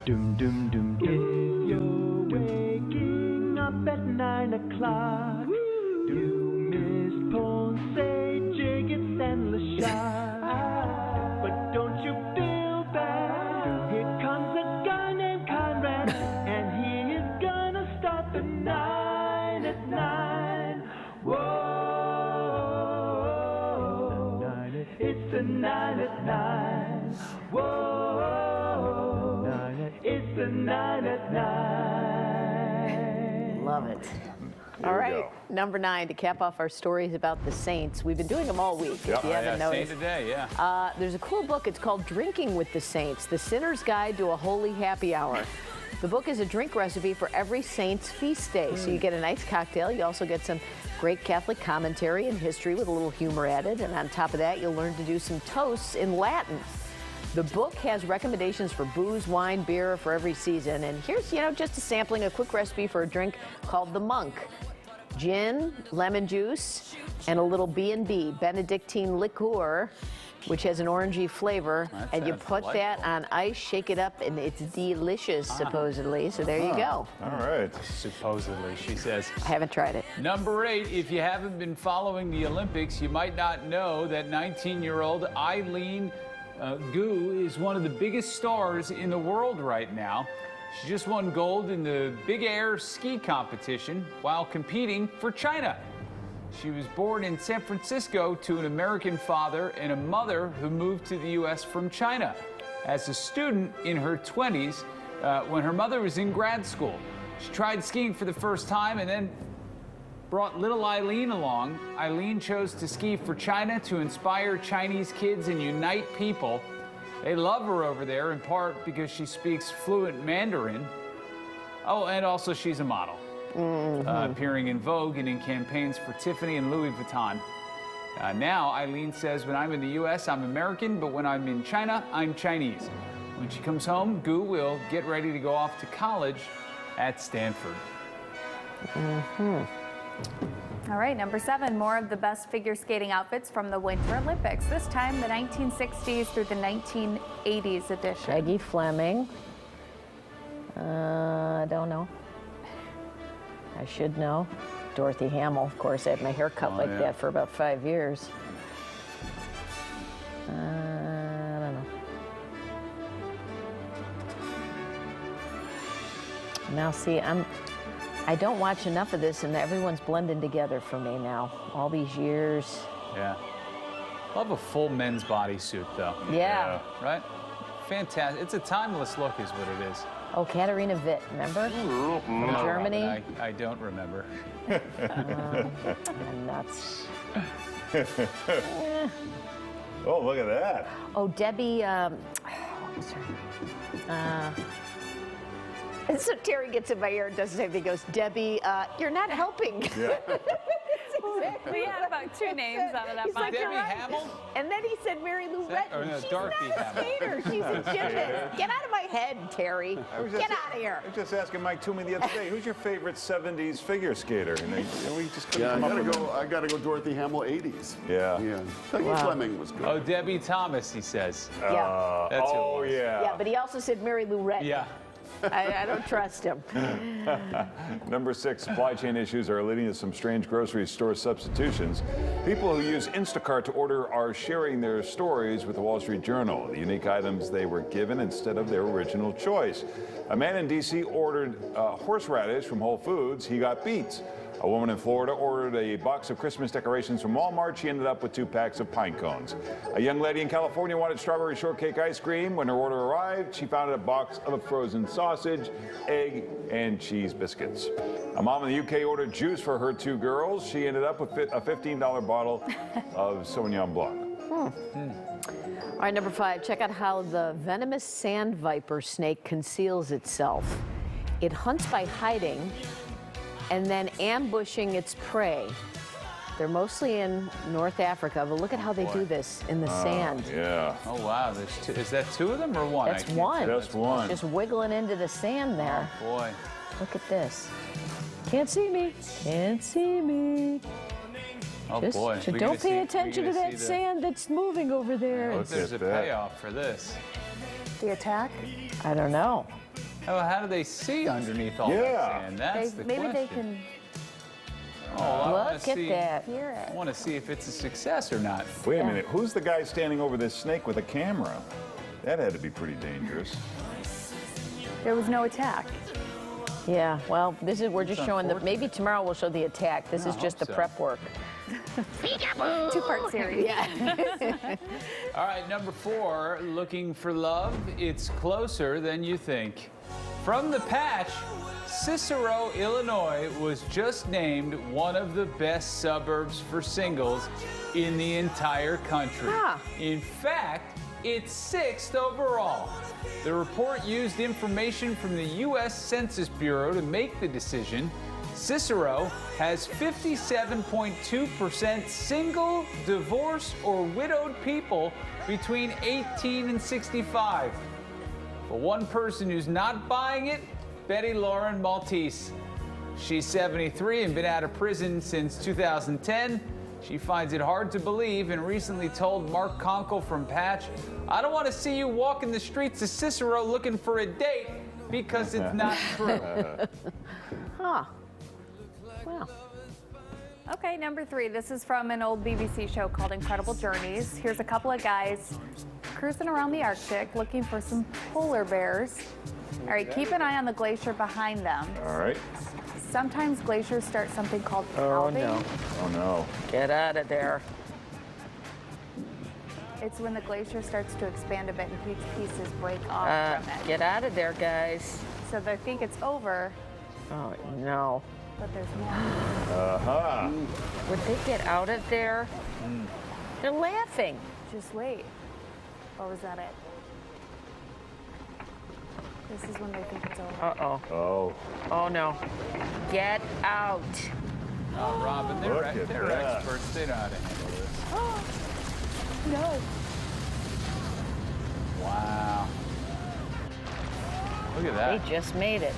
Doom, doom, doom, doom. If you're waking up at 9 o'clock, do Miss Ponce, Jiggets, and LaShawn. But don't you feel bad? Here comes a guy named Conrad, and he is gonna start the 9 at 9. Whoa, it's the 9 at 9. Whoa. It's the 9 at 9. Love it. All right, number 9, to cap off our stories about the Saints. We've been doing them all week, if you haven't noticed. Saint today, yeah. There's a cool book. It's called Drinking with the Saints, The Sinner's Guide to a Holy Happy Hour. The book is a drink recipe for every Saint's feast day. So you get a nice cocktail. You also get some great Catholic commentary and history with a little humor added. And on top of that, you'll learn to do some toasts in Latin. The book has recommendations for booze, wine, beer for every season. And here's, just a sampling, a quick recipe for a drink called the Monk. Gin, lemon juice, and a little B&B, Benedictine liqueur, which has an orangey flavor. And you put that on ice, shake it up, and it's delicious, supposedly. So there you go. All right. Supposedly, she says. I haven't tried it. Number 8, if you haven't been following the Olympics, you might not know that 19-year-old Eileen Gu is one of the biggest stars in the world right now. She just won gold in the big air ski competition while competing for China. She was born in San Francisco to an American father and a mother who moved to the U.S. from China as a student in her 20s when her mother was in grad school. She tried skiing for the first time and then brought little Eileen along. Eileen chose to ski for China to inspire Chinese kids and unite people. They love her over there, in part because she speaks fluent Mandarin. Oh, and also she's a model, appearing in Vogue and in campaigns for Tiffany and Louis Vuitton. Now, Eileen says, when I'm in the U.S., I'm American, but when I'm in China, I'm Chinese. When she comes home, Gu will get ready to go off to college at Stanford. All right, number 7, more of the best figure skating outfits from the Winter Olympics. This time, the 1960s through the 1980s edition. Peggy Fleming. I don't know. I should know. Dorothy Hamill, of course. I had my hair cut that for about 5 years. I don't know. Now, see, I don't watch enough of this, and everyone's blending together for me now. All these years. Yeah. Love a full men's bodysuit, though. Yeah. Right? Fantastic. It's a timeless look is what it is. Oh, Katharina Witt, remember? From Germany. Robin, I don't remember. I'm nuts. Oh, look at that. Oh, Debbie, so Terry gets in my ear and does the same thing. He goes, Debbie, you're not helping. Yeah. We had about 2 names out of that He's bunch. like, you're Debbie right. Hamill? And then he said Mary Lou Retton. no, She's Dorothy not a Hamill. skater. She's a gymnast. Get out of my head, Terry. Get out of here. I was just asking Mike Toomey the other day, who's your favorite 70s figure skater? And we just couldn't come up with I gotta go Dorothy Hamill 80s. Yeah. Peggy Fleming was good. Oh, Debbie Thomas, he says. Yeah. That's who it was. Yeah, but he also said Mary Lou Retton. Yeah. I don't trust him. Number 6, supply chain issues are leading to some strange grocery store substitutions. People who use Instacart to order are sharing their stories with the Wall Street Journal, the unique items they were given instead of their original choice. A man in D.C. ordered horseradish from Whole Foods. He got beets. A woman in Florida ordered a box of Christmas decorations from Walmart. She ended up with 2 packs of pine cones. A young lady in California wanted strawberry shortcake ice cream. When her order arrived, she found a box of frozen sausage, egg, and cheese biscuits. A mom in the UK ordered juice for her 2 girls. She ended up with a $15 bottle of Sauvignon Blanc. All right, number 5, check out how the venomous sand viper snake conceals itself. It hunts by hiding and then ambushing its prey. They're mostly in North Africa, but look at how they do this in the sand. Yeah. Oh, wow. There's 2. Is that 2 of them or 1? That's 1. Just 1. Just wiggling into the sand there. Oh, boy. Look at this. Can't see me. Can't see me. Oh, Just boy. don't pay attention to that sand that's moving over there. There's a payoff for this. The attack? I don't know. Oh, how do they see underneath all that sand? That's the Maybe question. they can Oh, I wanna Look at see- that. hear I it. want to see if it's a success or not. Wait a minute. Who's the guy standing over this snake with a camera? That had to be pretty dangerous. There was no attack. Yeah, well, this is, we're just It's showing the, maybe unfortunate. tomorrow we'll show the attack. This is I just the hope so. prep work. Two-part series. All right, number 4, looking for love. It's closer than you think. From the patch, Cicero, Illinois was just named one of the best suburbs for singles in the entire country. Huh. In fact, it's 6th overall. The report used information from the U.S. Census Bureau to make the decision. Cicero has 57.2% single, divorced, or widowed people between 18 and 65. But one person who's not buying it, Betty Lauren Maltese. She's 73 and been out of prison since 2010. She finds it hard to believe and recently told Mark Conkle from Patch, "I don't want to see you walking the streets of Cicero looking for a date because it's not true." Huh. Wow. Okay, number 3. This is from an old BBC show called Incredible Journeys. Here's a couple of guys cruising around the Arctic looking for some polar bears. All right, keep an eye on the glacier behind them. All right. Sometimes glaciers start something called Oh, calving. no. Oh, no. Get out of there. It's when the glacier starts to expand a bit and pieces break off from it. Get out of there, guys. So they think it's over, Oh, no. but there's more. Uh-huh. Would they get out of there? They're laughing. Just wait. Or was that it? This is when they think it's over. Uh-oh. Oh. Oh, no. Get out. Oh, Robin, Look at they're that. experts. They know how to handle this. No. Wow. Look at They that. just made it.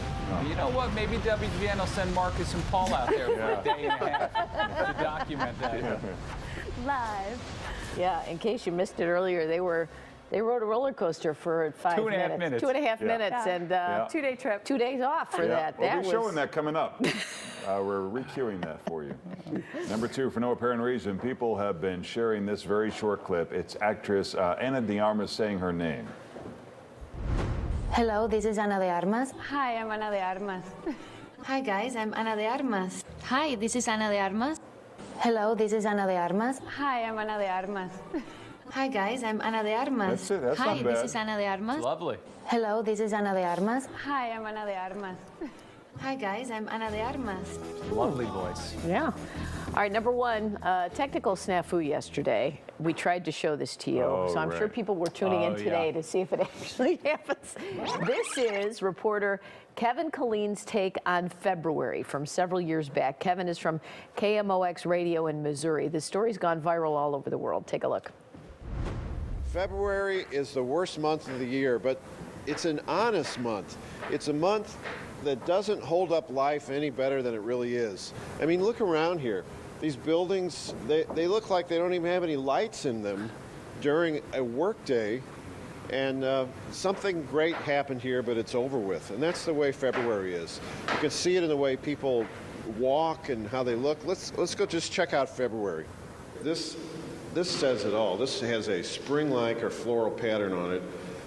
You know what? Maybe WGN will send Marcus and Paul out there for a day and a half to document that. Live. Yeah, in case you missed it earlier, they rode a roller coaster for 5 2.5 minutes. minutes. 2.5 Yeah. minutes, Yeah. and Yeah. 2-day trip. 2 days off for that. We'll That be was showing that coming up. We're recuing that for you. Number 2, for no apparent reason, people have been sharing this very short clip. It's actress Ana de Armas saying her name. Hello, this is Ana de Armas. Hi, I'm Ana de Armas. Hi guys, I'm Ana de Armas. Hi, this is Ana de Armas. Hello, this is Ana de Armas. Hi, I'm Ana de Armas. Hi guys, I'm Ana de Armas. That's it. That's Hi, not this bad. is Ana de Armas. Lovely. Hello, this is Ana de Armas. Hi, I'm Ana de Armas. Hi guys, I'm Ana de Armas. Lovely voice. Yeah. All right, number 1, technical snafu yesterday. We tried to show this to you, Oh, so I'm sure right. people were tuning in Oh, today yeah. to see if it actually happens. This is reporter Kevin Colleen's take on February from several years back. Kevin is from KMOX Radio in Missouri. This story's gone viral all over the world. Take a look. February is the worst month of the year, but it's an honest month. It's a month that doesn't hold up life any better than it really is. I mean, look around here. These buildings, they look like they don't even have any lights in them during a work day. And something great happened here, but it's over with. And that's the way February is. You can see it in the way people walk and how they look. Let's go just check out February. This says it all. This has a spring-like or floral pattern on it,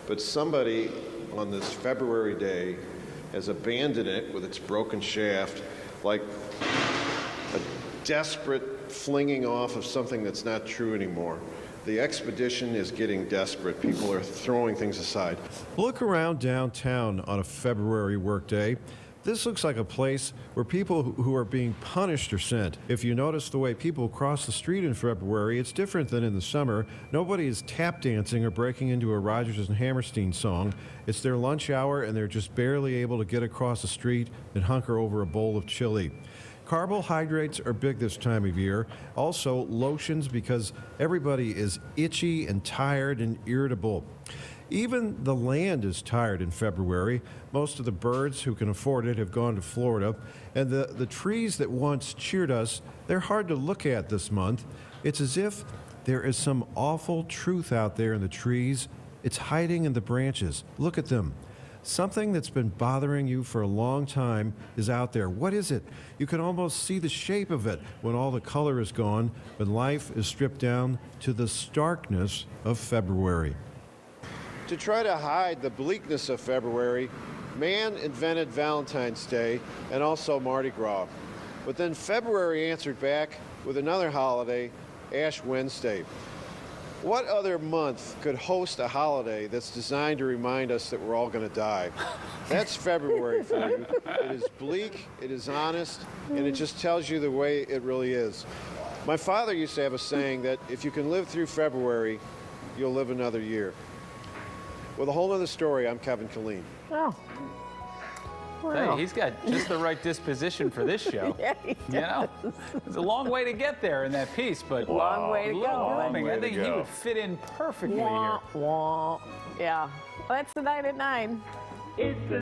but somebody on this February day has abandoned it with its broken shaft, like a desperate flinging off of something that's not true anymore. The expedition is getting desperate. People are throwing things aside. Look around downtown on a February workday. This looks like a place where people who are being punished are sent. If you notice the way people cross the street in February, it's different than in the summer. Nobody is tap dancing or breaking into a Rodgers and Hammerstein song. It's their lunch hour and they're just barely able to get across the street and hunker over a bowl of chili. Carbohydrates are big this time of year. Also, lotions, because everybody is itchy and tired and irritable. Even the land is tired in February. Most of the birds who can afford it have gone to Florida. And the trees that once cheered us, they're hard to look at this month. It's as if there is some awful truth out there in the trees It's hiding in the branches. Look at them. Something that's been bothering you for a long time is out there. What is it? You can almost see the shape of it when all the color is gone, but life is stripped down to the starkness of February. To try to hide the bleakness of February, man invented Valentine's Day and also Mardi Gras. But then February answered back with another holiday, Ash Wednesday. What other month could host a holiday that's designed to remind us that we're all going to die? That's February for you. It is bleak, it is honest, and it just tells you the way it really is. My father used to have a saying that if you can live through February, you'll live another year. With a whole other story, I'm Kevin Killeen. Oh. Wow. Hey, he's got just the right disposition for this show. Yeah, he You know, it's a long way to get there in that piece, but Long way to go. grooming. I think he would fit in perfectly here. Wah, wah. Yeah. Well, that's the 9 at 9. It's the